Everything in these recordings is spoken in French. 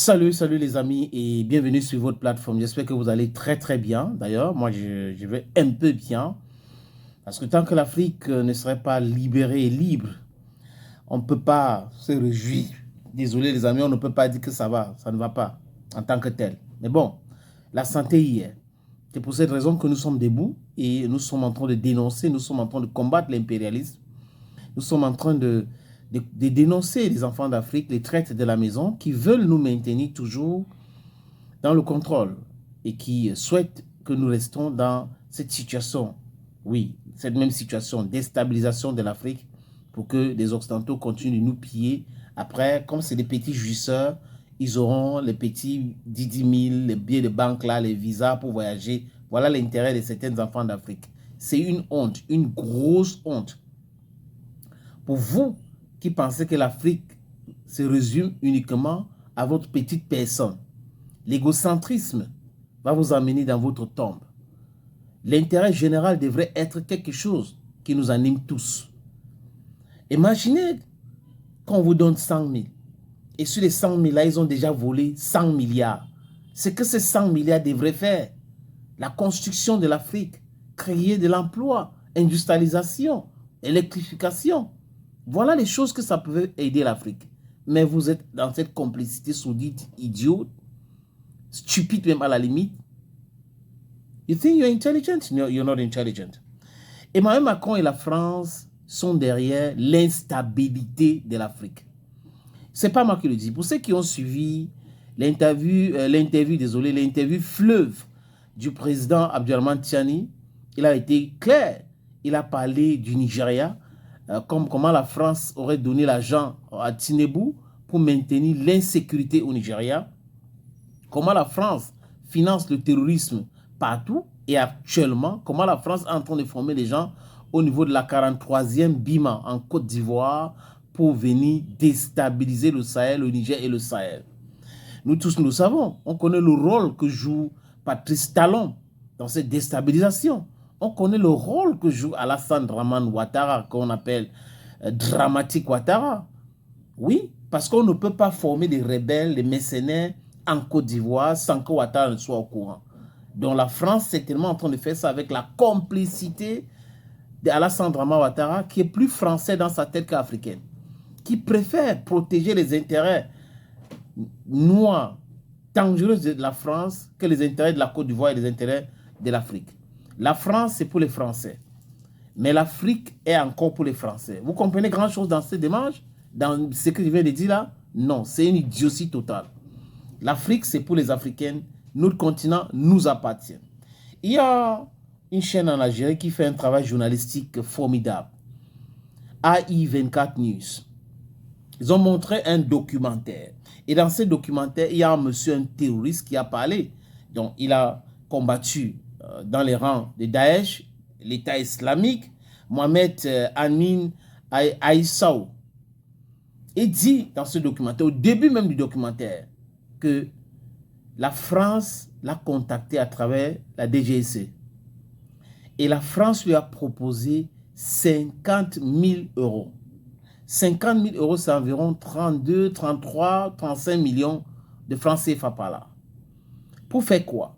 Salut les amis et bienvenue sur votre plateforme. J'espère que vous allez très bien. D'ailleurs, moi je vais un peu bien parce que tant que l'Afrique ne serait pas libérée et libre, on ne peut pas se réjouir. Désolé les amis, on ne peut pas dire que ça va, ça ne va pas en tant que tel. Mais bon, la santé y est. C'est pour cette raison que nous sommes debout et nous sommes en train de dénoncer, nous sommes en train de combattre l'impérialisme. Nous sommes en train de dénoncer les enfants d'Afrique, les traites de la maison qui veulent nous maintenir toujours dans le contrôle et qui souhaitent que nous restons dans cette situation, oui, cette même situation, déstabilisation de l'Afrique pour que les Occidentaux continuent de nous piller. Après, comme c'est des petits jouisseurs, ils auront les petits 10 000, les billets de banque là, les visas pour voyager. Voilà l'intérêt de certains enfants d'Afrique. C'est une honte, une grosse honte. Pour vous qui pensez que l'Afrique se résume uniquement à votre petite personne, l'égocentrisme va vous amener dans votre tombe. L'intérêt général devrait être quelque chose qui nous anime tous. Imaginez qu'on vous donne 100 000 et sur les 100 000 là, ils ont déjà volé 100 milliards. Ce que ces 100 milliards devraient faire, la construction de l'Afrique, créer de l'emploi, industrialisation, électrification. Voilà les choses que ça peut aider l'Afrique. Mais vous êtes dans cette complicité sourdite, idiote, stupide même à la limite. You think you're intelligent? No, you're not intelligent. Emmanuel Macron et la France sont derrière l'instabilité de l'Afrique. C'est pas moi qui le dis. Pour ceux qui ont suivi l'interview fleuve du président Abdurrahman Tiani, il a été clair. Il a parlé du Nigeria, comment la France aurait donné l'argent à Tinubu pour maintenir l'insécurité au Nigeria, comment la France finance le terrorisme partout et actuellement, comment la France est en train de former les gens au niveau de la 43e BIMA en Côte d'Ivoire pour venir déstabiliser le Sahel, le Niger et le Sahel. Nous tous, nous le savons. On connaît le rôle que joue Patrice Talon dans cette déstabilisation. On connaît le rôle que joue Alassane Dramane Ouattara, qu'on appelle Dramatique Ouattara. Oui, parce qu'on ne peut pas former des rebelles, des mercenaires en Côte d'Ivoire sans que Ouattara ne soit au courant. Donc la France est tellement en train de faire ça avec la complicité d'Alassane Dramane Ouattara, qui est plus français dans sa tête qu'africaine, qui préfère protéger les intérêts noirs, dangereux de la France que les intérêts de la Côte d'Ivoire et les intérêts de l'Afrique. La France, c'est pour les Français. Mais l'Afrique est encore pour les Français. Vous comprenez grand chose dans cette démarche? Dans ce que je viens de dire là? Non, c'est une idiotie totale. L'Afrique, c'est pour les Africains. Notre continent nous appartient. Il y a une chaîne en Algérie qui fait un travail journalistique formidable. AI24 News. Ils ont montré un documentaire. Et dans ce documentaire, il y a un monsieur, un terroriste qui a parlé. Donc, il a combattu dans les rangs de Daesh, l'État islamique, Mohamed Amin Aïssaou. Il dit dans ce documentaire, au début même du documentaire, que la France l'a contacté à travers la DGSE. Et la France lui a proposé 50 000 euros. 50 000 euros, c'est environ 32, 33, 35 millions de francs CFA par là. Pour faire quoi?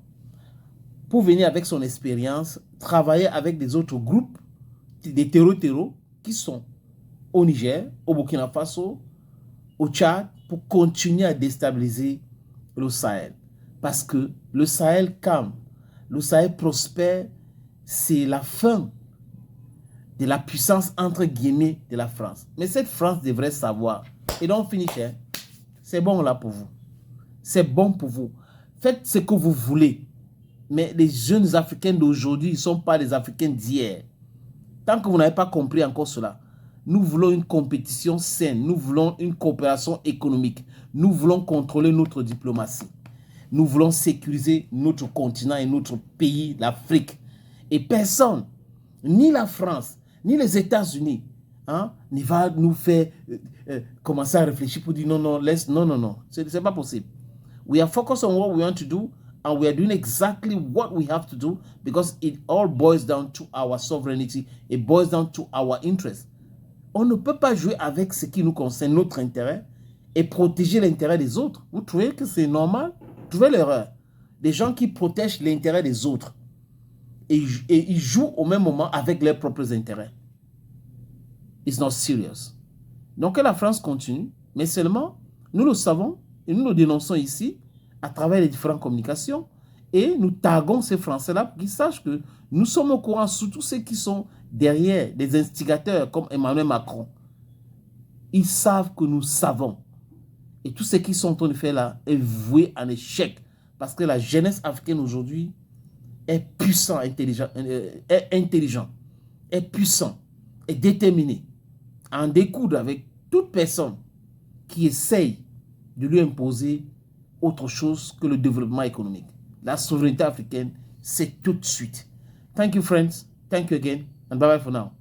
Pour venir avec son expérience, travailler avec des autres groupes, des terreaux qui sont au Niger, au Burkina Faso, au Tchad, pour continuer à déstabiliser le Sahel. Parce que le Sahel calme, le Sahel prospère, c'est la fin de la puissance entre guillemets de la France. Mais cette France devrait savoir. Et donc, fini, cher. C'est bon là pour vous. C'est bon pour vous. Faites ce que vous voulez. Mais les jeunes Africains d'aujourd'hui ne sont pas les Africains d'hier. Tant que vous n'avez pas compris encore cela, nous voulons une compétition saine. Nous voulons une coopération économique. Nous voulons contrôler notre diplomatie. Nous voulons sécuriser notre continent et notre pays, l'Afrique. Et personne, ni la France, ni les États-Unis, ne va nous faire commencer à réfléchir pour dire non, non. C'est pas possible. We are focused on what we want to do and we are doing exactly what we have to do because it all boils down to our sovereignty. It boils down to our interest. On ne peut pas jouer avec ce qui nous concerne, notre intérêt, et protéger l'intérêt des autres. Vous trouvez que c'est normal? Vous trouvez l'erreur? Des gens qui protègent l'intérêt des autres et ils jouent au même moment avec leurs propres intérêts. It's not serious. Donc que la France continue, mais seulement, nous le savons et nous le dénonçons ici à travers les différentes communications et nous taguons ces Français-là pour qu'ils sachent que nous sommes au courant, surtout ceux qui sont derrière, des instigateurs comme Emmanuel Macron. Ils savent que nous savons. Et tout ce qu'ils sont en train de faire là est voué à l'échec. Parce que la jeunesse africaine aujourd'hui est puissant, est puissant, est déterminé à en découdre avec toute personne qui essaye de lui imposer autre chose que le développement économique. La souveraineté africaine, c'est tout de suite. Thank you, friends. Thank you again. And bye-bye for now.